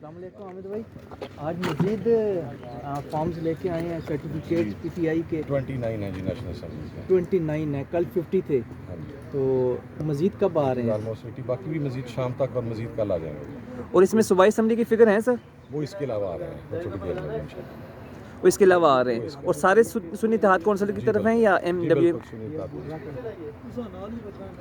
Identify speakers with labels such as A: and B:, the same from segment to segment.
A: السلام علیکم حامد بھائی. آج مزید فارمز لے کے آئے ہیں سرٹیفکیٹ پی ٹی آئی کے.
B: 29 ہیں جی نیشنل اسمبلی کے.
A: 29 ہے, کل 50 تھے. تو مزید کب آ رہے ہیں؟
B: آلموسٹ 80, باقی بھی مزید شام تک اور مزید کل آ جائیں گے.
A: اور اس میں صوبائی اسمبلی کی فگر ہیں سر؟
B: وہ اس کے علاوہ آ رہے ہیں تھوڑی دیر میں انشاءاللہ.
A: وہ اس کے علاوہ آ رہے ہیں. اور سارے سنی اتحاد کونسل کی طرف ہیں یا ایم ڈبلیو؟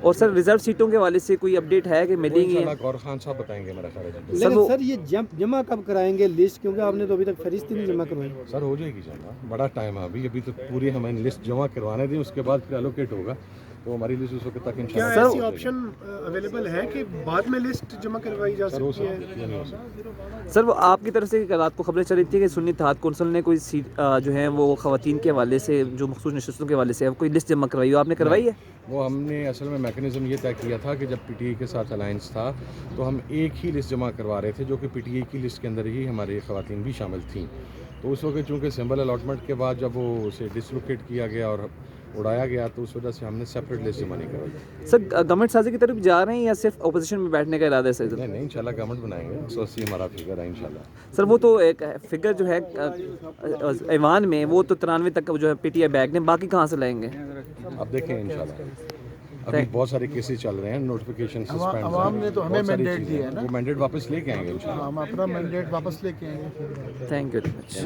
A: اور سر ریزرو سیٹوں کے حوالے سے کوئی اپڈیٹ ہے کہ ملیں گی؟
B: غور خان صاحب بتائیں گے میرا خیال ہے.
C: لیکن سر یہ جمع کب کرائیں گے لسٹ, کیونکہ آپ نے تو ابھی تک فہرست نہیں جمع کروائی.
B: سر ہو جائے گی جمع, بڑا ٹائم ہے ابھی تو پوری ہمیں لسٹ جمع کروانے دیں, اس کے بعد پھر الوکیٹ ہوگا تو ہماری لسٹ اس وقت تک انشاءاللہ.
C: کیا ایسی آپشن اویلیبل ہے کہ بعد میں لسٹ جمع کروائی جا سکتی ہے؟
A: سر وہ آپ کی طرف سے رات کو خبریں چل رہی تھی کہ سنی اتحاد کونسل نے کوئی سیٹ جو ہے وہ خواتین کے حوالے سے جو مخصوص نشستوں کے حوالے سے کوئی لسٹ جمع کروائی ہو, آپ نے کروائی ہے؟
B: وہ ہم نے اصل میں میکنزم یہ طے کیا تھا کہ جب پی ٹی آئی کے ساتھ الائنس تھا تو ہم ایک ہی لسٹ جمع کروا رہے تھے, جو کہ پی ٹی آئی کی لسٹ کے اندر ہی ہماری خواتین بھی شامل تھیں. تو اس وقت چونکہ سمبل الاٹمنٹ کے بعد جب وہ اسے ڈسلوکیٹ کیا گیا اور اڑایا گیا تو اس وجہ سے ہم نے سیپریٹ لسٹ جمع نہیں کروائی.
A: سر گورنمنٹ سازی کی طرف جا رہے ہیں یا صرف اپوزیشن میں بیٹھنے کا ارادہ ہے سر؟
B: نہیں انشاءاللہ گورنمنٹ بنائیں گے. 180 ہمارا فگر ہے انشاءاللہ.
A: سر وہ تو ایک فگر جو ہے ایوان میں وہ تو 93 تک جو ہے پی ٹی آئی بیگ نے, باقی کہاں سے لائیں گے؟
B: اب دیکھیں انشاءاللہ. ابھی بہت سارے کیسز چل رہے ہیں, نوٹیفیکیشن سسپینڈ.
C: عوام نے تو ہمیں مینڈیٹ دیا ہے نا,
B: وہ مینڈیٹ واپس لے کے آئیں گے انشاءاللہ.
C: ہم اپنا مینڈیٹ واپس لے کے آئیں گے.
A: Thank you very much.